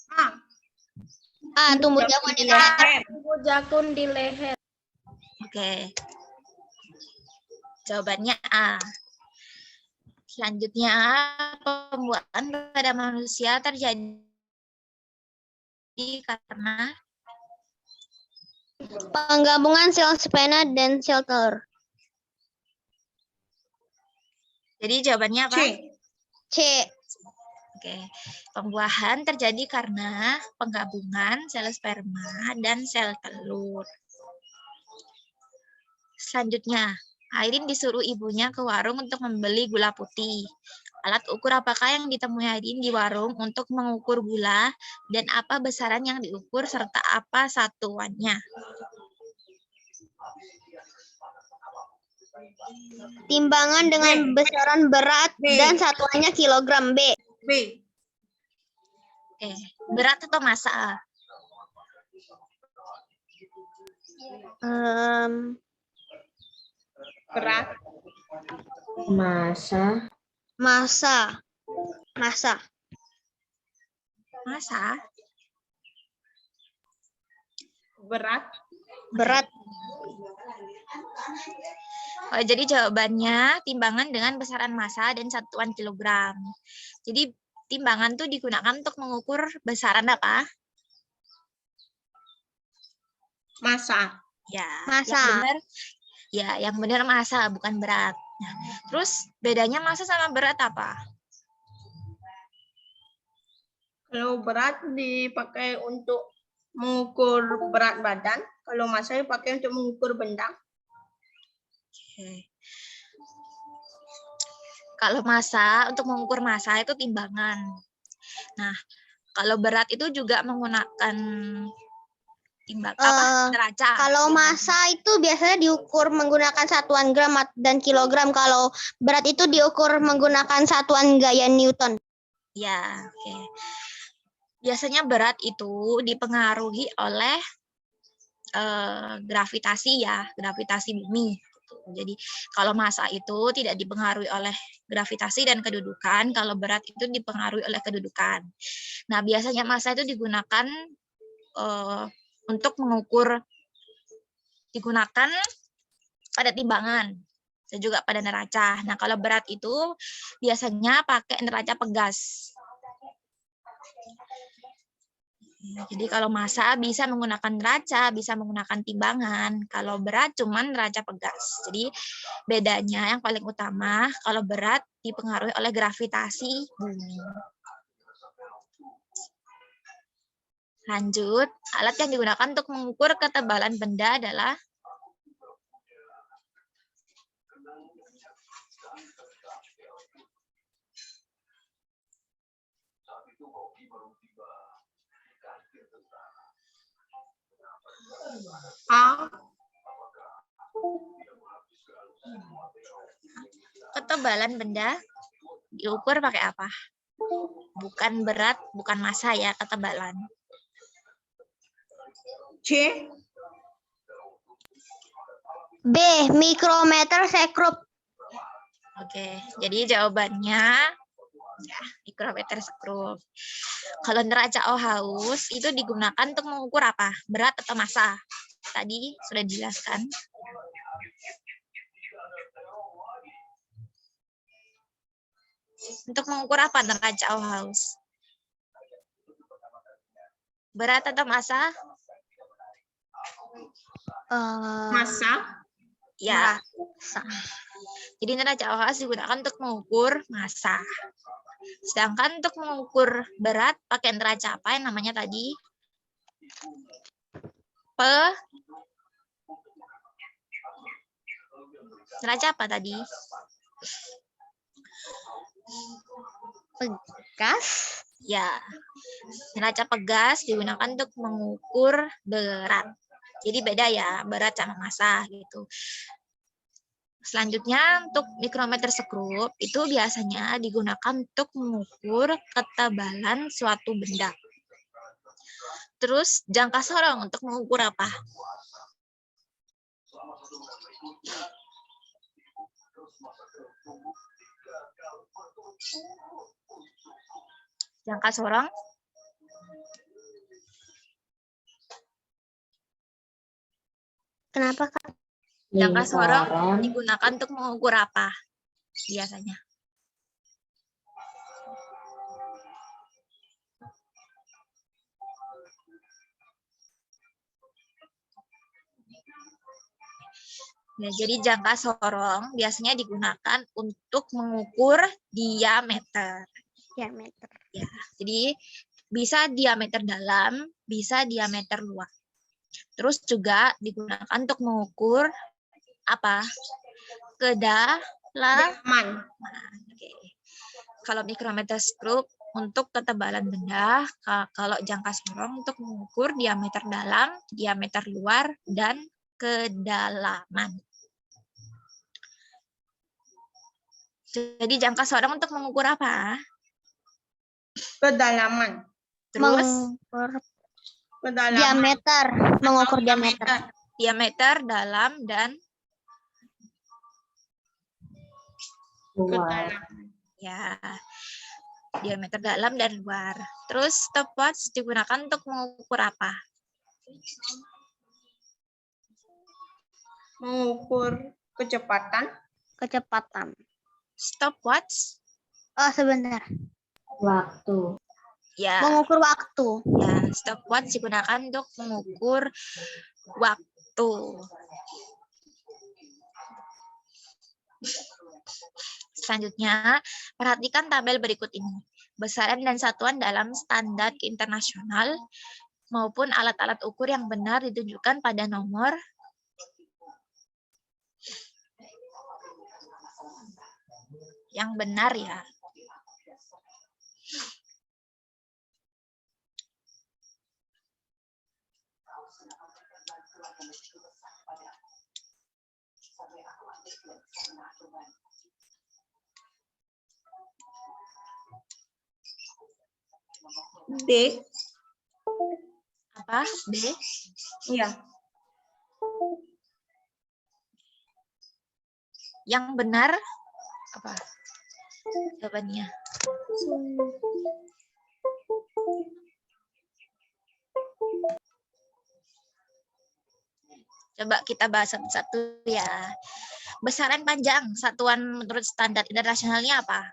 A. Tumbuh jakun di leher. Tumbuh jakun di leher. Oke. Jawabannya A. Selanjutnya, pembuahan pada manusia terjadi karena Penggabungan sel sperma dan sel telur. jadi jawabannya apa? C. C. Oke. Pembuahan terjadi karena penggabungan sel sperma dan sel telur. Selanjutnya, Airin disuruh ibunya ke warung untuk membeli gula putih. Alat ukur apakah yang ditemui Airin di warung untuk mengukur gula dan apa besaran yang diukur serta apa satuannya? Timbangan dengan besaran berat B. dan satuannya kilogram. B. B. Oke. Berat atau massa? Berat. Masa. Massa. Massa. Massa? Berat. Berat. Oh, jadi jawabannya timbangan dengan besaran massa dan satuan kilogram. Jadi timbangan tuh digunakan untuk mengukur besaran apa? Massa. Ya, Massa. yang benar. Ya, yang benar massa bukan berat. Nah, terus bedanya massa sama berat apa? Kalau berat dipakai untuk mengukur berat badan, kalau massa dipakai untuk mengukur benda. Oke. Kalau massa, untuk mengukur massa itu timbangan. Nah, kalau berat itu juga menggunakan neraca. Kalau massa itu biasanya diukur menggunakan satuan gram dan kilogram. Kalau berat itu diukur menggunakan satuan gaya Newton. Ya, oke. Biasanya berat itu dipengaruhi oleh gravitasi ya, gravitasi bumi. Jadi kalau massa itu tidak dipengaruhi oleh gravitasi dan kedudukan, kalau berat itu dipengaruhi oleh kedudukan. Nah, biasanya massa itu digunakan untuk mengukur, digunakan pada timbangan dan juga pada neraca. Nah, kalau berat itu biasanya pakai neraca pegas. Jadi kalau massa bisa menggunakan neraca, bisa menggunakan timbangan. Kalau berat cuman neraca pegas. Jadi bedanya yang paling utama, kalau berat dipengaruhi oleh gravitasi bumi. Lanjut, alat yang digunakan untuk mengukur ketebalan benda adalah A. ketebalan benda diukur pakai apa? Bukan berat, bukan massa ya, ketebalan. C. B. Mikrometer sekrup. Oke, jadi jawabannya ya, mikrometer sekrup. Kalau neraca Ohaus itu digunakan untuk mengukur apa? Berat atau massa? Tadi sudah dijelaskan. Untuk mengukur apa neraca Ohaus? Berat atau massa? Massa. Ya. Massa. Jadi neraca Ohaus digunakan untuk mengukur massa. Sedangkan untuk mengukur berat pakai neraca apa yang namanya tadi? Neraca apa tadi? Pegas. Ya, neraca pegas digunakan untuk mengukur berat. Jadi beda ya, berat sama massa gitu. Selanjutnya untuk mikrometer sekrup itu biasanya digunakan untuk mengukur ketebalan suatu benda. Terus jangka sorong untuk mengukur apa? Jangka sorong Kenapa, Kak? Jangka sorong Lingkaran. digunakan untuk mengukur apa biasanya? Ya, jadi jangka sorong biasanya digunakan untuk mengukur diameter. Diameter. Ya, jadi bisa diameter dalam, bisa diameter luar. Terus juga digunakan untuk mengukur apa? Kedalaman. Oke. Kalau mikrometer sekrup untuk ketebalan benda, kalau jangka sorong untuk mengukur diameter dalam, diameter luar, dan kedalaman. Jadi jangka sorong untuk mengukur apa? Kedalaman. Terus Mengukur Kedalaman. diameter. Mengukur diameter. diameter dalam dan Luar. ya diameter dalam dan luar. Terus stopwatch digunakan untuk mengukur apa? Mengukur kecepatan. Kecepatan. Stopwatch Oh, sebentar. Waktu. ya. Mengukur waktu. Ya, stopwatch digunakan untuk mengukur waktu. Selanjutnya, perhatikan tabel berikut ini. Besaran dan satuan dalam standar internasional maupun alat-alat ukur yang benar ditunjukkan pada nomor yang benar ya. D. Apa? D. Iya. Yang benar apa? Jawabannya. Coba kita bahas satu-satu ya. Besaran panjang satuan menurut standar internasionalnya apa?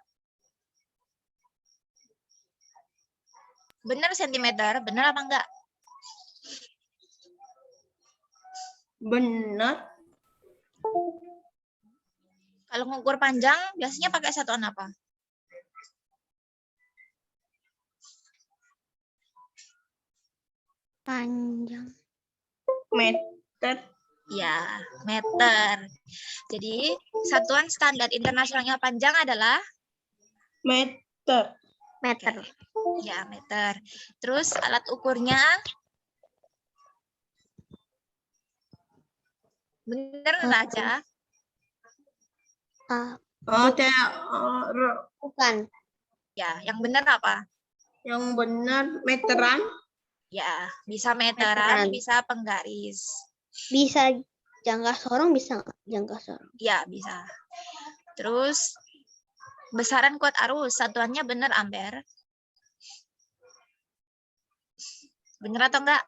Benar sentimeter, benar apa enggak? Benar. Kalau ngukur panjang, biasanya pakai satuan apa? Panjang. Meter. Ya, meter. Jadi, satuan standar internasionalnya panjang adalah Meter. Meter. ya meter. Terus alat ukurnya bener aja. Oh, Bukan. Ya, yang benar apa? yang benar meteran. Ya, bisa meteran, Meteran. bisa penggaris. Bisa jangka sorong, bisa nggak jangka sorong? Ya, bisa. Terus besaran kuat arus, satuannya benar ampere. Benar atau enggak?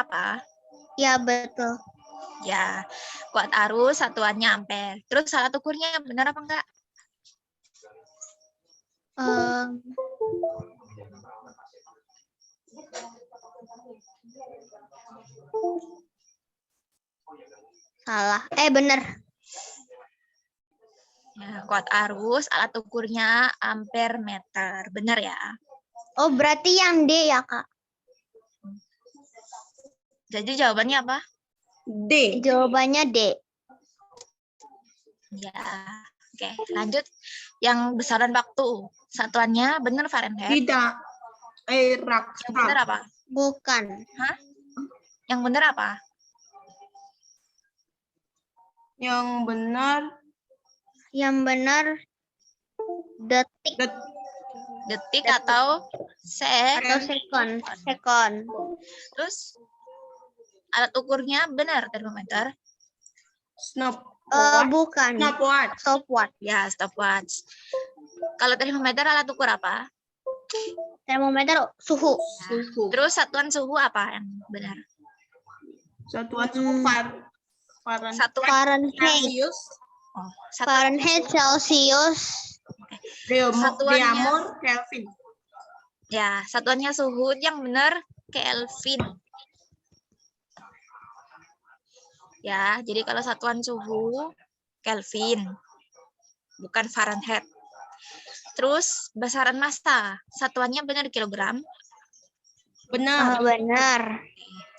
Apa? Ya, betul. Ya, kuat arus satuannya ampere. Terus alat ukurnya benar apa enggak? Salah. Bener. Ya, kuat arus alat ukurnya ampere meter. Benar ya? Oh, berarti yang D ya, Kak? Jadi jawabannya apa? D. Jawabannya D. Ya. Oke, lanjut. Yang besaran waktu. Satuannya benar Fahrenheit. Tidak. Yang benar Raksa. apa? Bukan. Yang benar apa? Yang benar Yang benar detik Detik atau atau sekon. Sekon. Terus alat ukurnya benar termometer. Bukan. Stopwatch. Stopwatch. Ya, stopwatch. Kalau termometer alat ukur apa? Termometer suhu. Suhu. Terus satuan suhu apa yang benar? Satuan suhu Satuan Fahrenheit. Celsius. oh, satuan Fahrenheit, Celsius. Diamond, Kelvin. ya, satuannya suhu yang benar Kelvin. Ya, jadi kalau satuan suhu Kelvin, bukan Fahrenheit. Terus besaran massa, satuannya benar kilogram. Benar. Benar.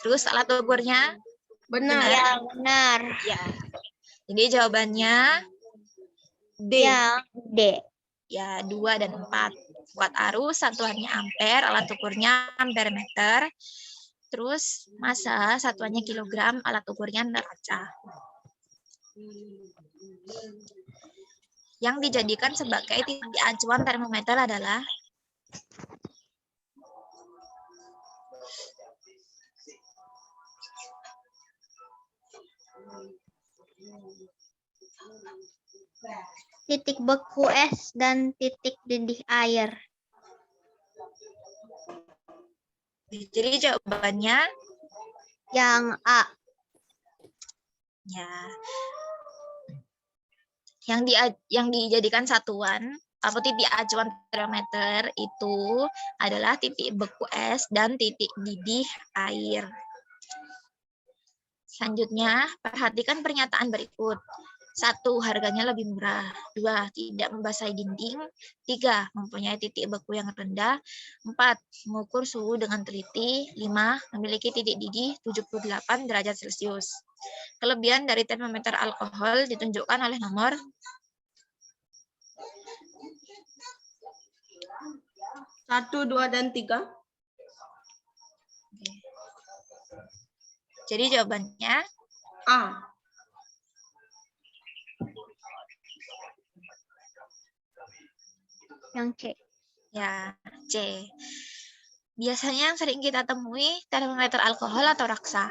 Terus alat ukurnya Benar. Ya, benar. ya. Jadi jawabannya D. Ya, D. ya 2 dan 4. Kuat arus satuannya ampere, alat ukurnya ampere meter. Terus massa satuannya kilogram, alat ukurnya neraca. Yang dijadikan sebagai titik acuan termometer adalah Titik beku es dan titik didih air. jadi jawabannya Yang A. ya. Yang dijadikan satuan atau titik acuan termometer itu adalah titik beku es dan titik didih air. Selanjutnya, perhatikan pernyataan berikut. 1. Harganya lebih murah. 2. Tidak membasahi dinding. 3. Mempunyai titik beku yang rendah. 4. Mengukur suhu dengan teliti. 5. Memiliki titik didih 78 derajat Celcius. Kelebihan dari termometer alkohol ditunjukkan oleh nomor 1, 2, dan 3. Jadi jawabannya A. Yang C. ya C. Biasanya yang sering kita temui termometer alkohol atau raksa.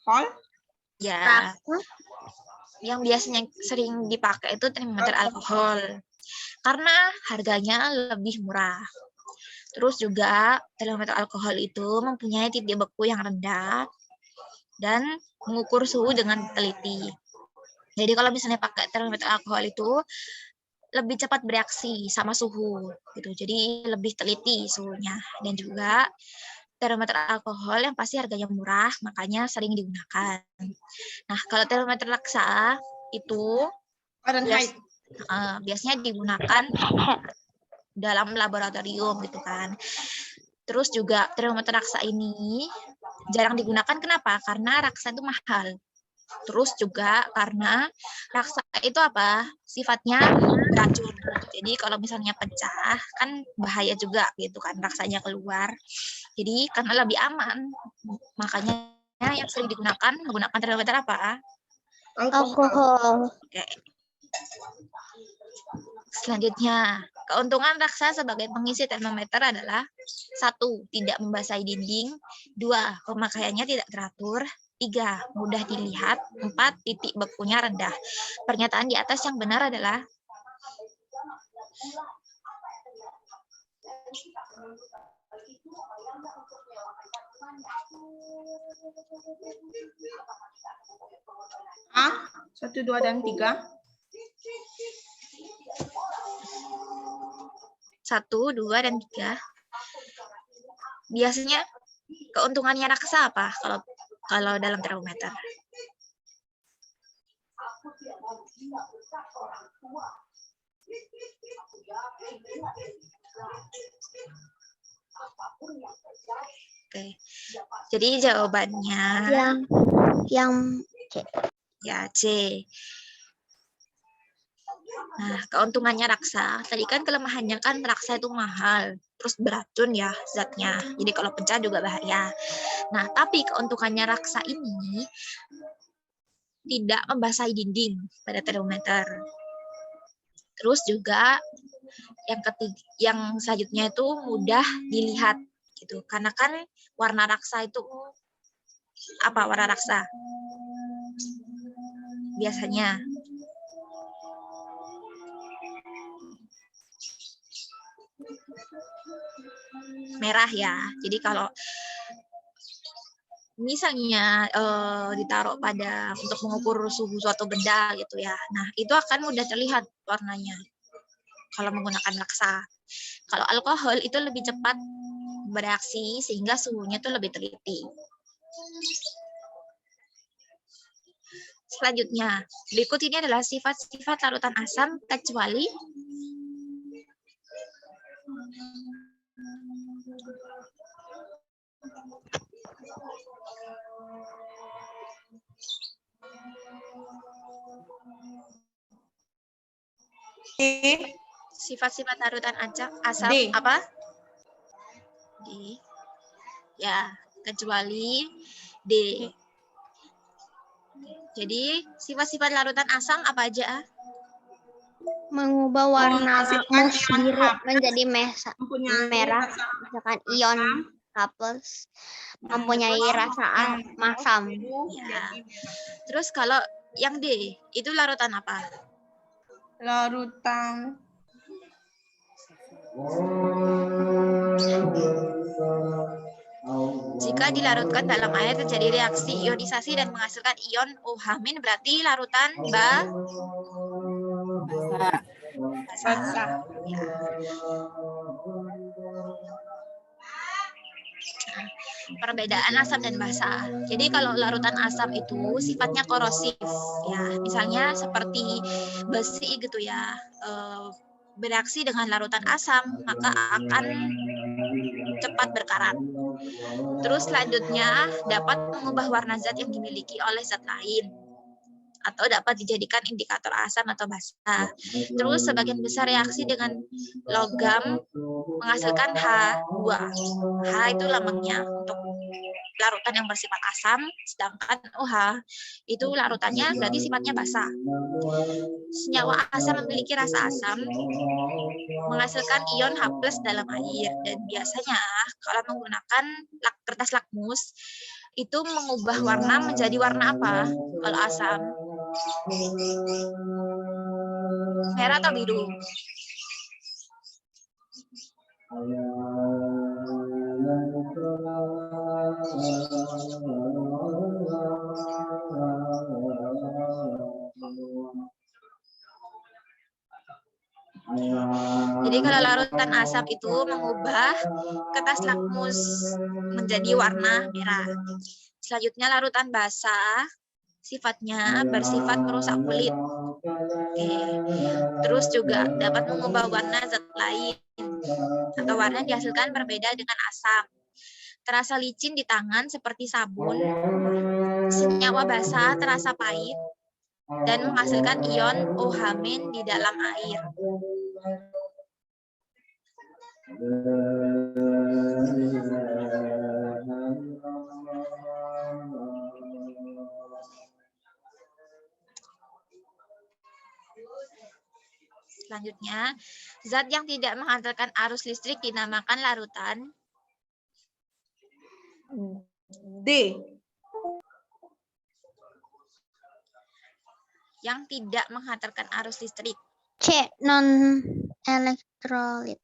Alkohol. Ya. Yang biasanya sering dipakai itu termometer alkohol. Karena harganya lebih murah. Terus juga termometer alkohol itu mempunyai titik beku yang rendah dan mengukur suhu dengan teliti. Jadi kalau misalnya pakai termometer alkohol itu lebih cepat bereaksi sama suhu gitu. Jadi lebih teliti suhunya, dan juga termometer alkohol yang pasti harganya murah, makanya sering digunakan. Nah, kalau termometer laksa itu Fahrenheit. biasanya digunakan dalam laboratorium gitu kan. Terus juga termometer raksa ini jarang digunakan, kenapa? Karena raksa itu mahal. Terus juga karena raksa itu apa? Sifatnya beracun. Jadi kalau misalnya pecah kan bahaya juga gitu kan, raksanya keluar. Jadi karena lebih aman, makanya yang sering digunakan menggunakan termometer apa? Alkohol. Oke. Selanjutnya, keuntungan raksa sebagai pengisi termometer adalah 1. Tidak membasahi dinding. 2. Pemakaiannya tidak teratur. 3. Mudah dilihat. 4. Titik bekunya rendah. Pernyataan di atas yang benar adalah A, 1, 2, dan 3. 1, 2, dan 3. Biasanya keuntungannya raksa apa kalau dalam termometer? Oke. Jadi jawabannya Yang ya C. Nah, keuntungannya raksa, tadi kan kelemahannya kan raksa itu mahal, terus beracun ya zatnya. Jadi kalau pecah juga bahaya. Nah, tapi keuntungannya raksa ini tidak membasahi dinding pada termometer. Terus juga yang selanjutnya itu mudah dilihat gitu. Karena kan warna raksa itu apa warna raksa? Biasanya merah ya. Jadi kalau misalnya ditaruh pada untuk mengukur suhu suatu benda gitu ya. Nah, itu akan mudah terlihat warnanya kalau menggunakan raksa. Kalau alkohol itu lebih cepat bereaksi sehingga suhunya itu lebih teliti. Selanjutnya, berikut ini adalah sifat-sifat larutan asam kecuali sifat-sifat larutan asam D. apa? D. Ya, kecuali D. Jadi, sifat-sifat larutan asam apa aja? mengubah warna Menghasilkan lakmus ion biru H+, menjadi mempunyai merah, rasa misalkan ion H+, mempunyai rasa masam. Ya. Terus kalau yang D, itu larutan apa? Larutan Jika dilarutkan dalam air terjadi reaksi ionisasi dan menghasilkan ion OH- berarti larutan basa. Ya. Nah, perbedaan asam dan basa. Jadi kalau larutan asam itu sifatnya korosif, ya. Misalnya seperti besi gitu ya, bereaksi dengan larutan asam maka akan cepat berkarat. Terus selanjutnya dapat mengubah warna zat yang dimiliki oleh zat lain atau dapat dijadikan indikator asam atau basa. Terus sebagian besar reaksi dengan logam menghasilkan H2. H itu lambangnya untuk larutan yang bersifat asam, sedangkan OH itu larutannya berarti sifatnya basa. Senyawa asam memiliki rasa asam, menghasilkan ion H+ dalam air, dan biasanya kalau menggunakan kertas lakmus itu mengubah warna menjadi warna apa? Kalau asam merah atau biru? Jadi kalau larutan asam itu mengubah kertas lakmus menjadi warna merah. Selanjutnya larutan basa sifatnya bersifat merusak kulit. Oke. Terus juga dapat mengubah warna zat lain atau warna yang dihasilkan berbeda dengan asam. Terasa licin di tangan seperti sabun. Senyawa basa terasa pahit dan menghasilkan ion OH- di dalam air. Selanjutnya, zat yang tidak menghantarkan arus listrik dinamakan larutan D. yang tidak menghantarkan arus listrik. C. Non elektrolit.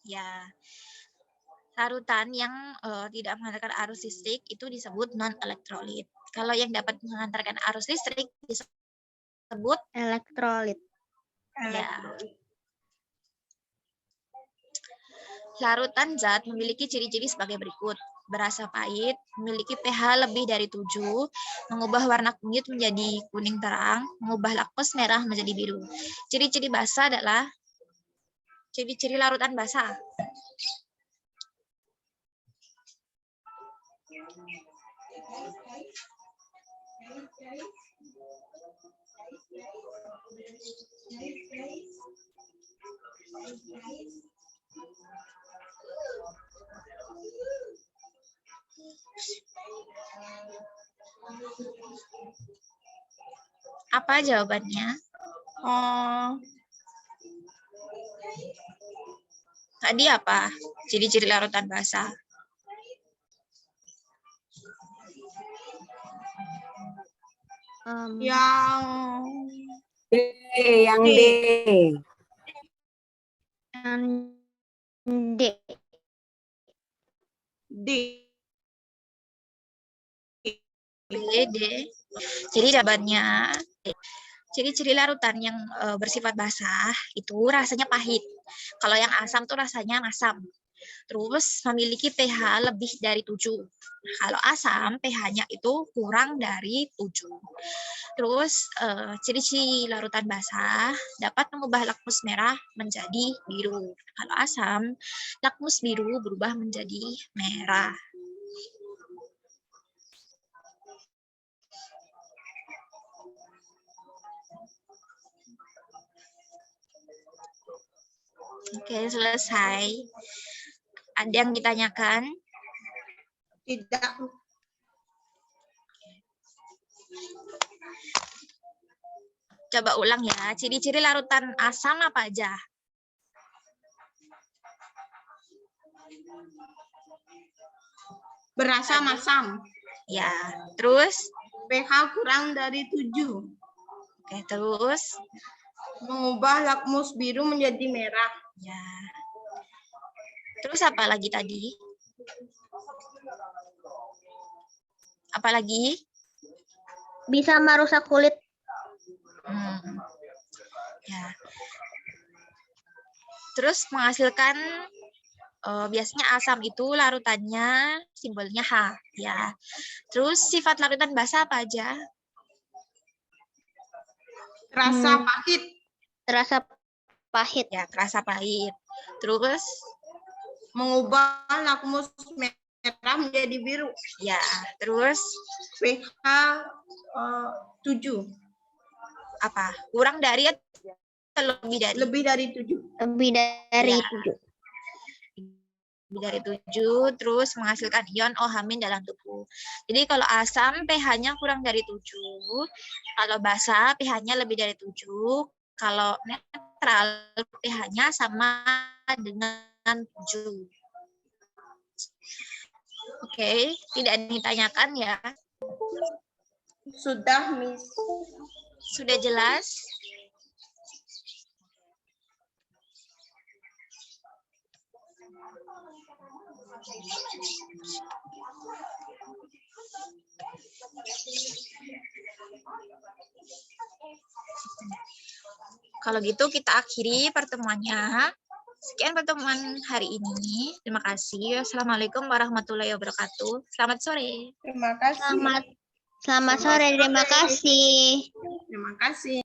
Ya, larutan yang tidak menghantarkan arus listrik itu disebut non elektrolit. Kalau yang dapat menghantarkan arus listrik disebut Elektrolit. ya. Larutan zat memiliki ciri-ciri sebagai berikut. Berasa pahit, memiliki pH lebih dari 7, mengubah warna kunyit menjadi kuning terang, mengubah lakmus merah menjadi biru. Ciri-ciri basa adalah ciri-ciri larutan basa. Apa jawabannya? Tadi apa? Ciri-ciri larutan basa. Yang D, yang D. Yang D. D. B, D. Jadi jawabannya ciri-ciri larutan yang bersifat basah itu rasanya pahit. Kalau yang asam tuh rasanya masam. Terus memiliki pH lebih dari 7. Kalau asam pH-nya itu kurang dari 7. Terus ciri-ciri larutan basah dapat mengubah lakmus merah menjadi biru. Kalau asam, lakmus biru berubah menjadi merah. Oke, selesai. Ada yang ditanyakan? Tidak. Coba ulang ya. Ciri-ciri larutan asam apa aja? Berasa masam. Ya, terus? pH kurang dari 7. Oke, terus? Mengubah lakmus biru menjadi merah. Ya. Terus apa lagi tadi? Apa lagi? Bisa merusak kulit. Ya. Terus menghasilkan biasanya asam itu larutannya simbolnya H, ya. Terus sifat larutan basa apa aja? Rasa pahit. Terasa pahit. Ya, kerasa pahit. Terus Mengubah lakmus merah menjadi biru. ya, terus pH 7. apa? Kurang dari atau lebih dari? Lebih dari 7. Lebih dari Ya. 7. Lebih dari 7, terus menghasilkan ion OH- dalam tubuh. Jadi kalau asam pH-nya kurang dari 7, kalau basa pH-nya lebih dari 7, kalau netral pH-nya sama dengan 7. Oke, tidak ditanyakan ya. Sudah, Miss. Sudah jelas? Kalau gitu kita akhiri pertemuannya. Sekian pertemuan hari ini. Terima kasih. Wassalamualaikum warahmatullahi wabarakatuh. Selamat sore. Terima kasih. Selamat sore, terima kasih. Terima kasih.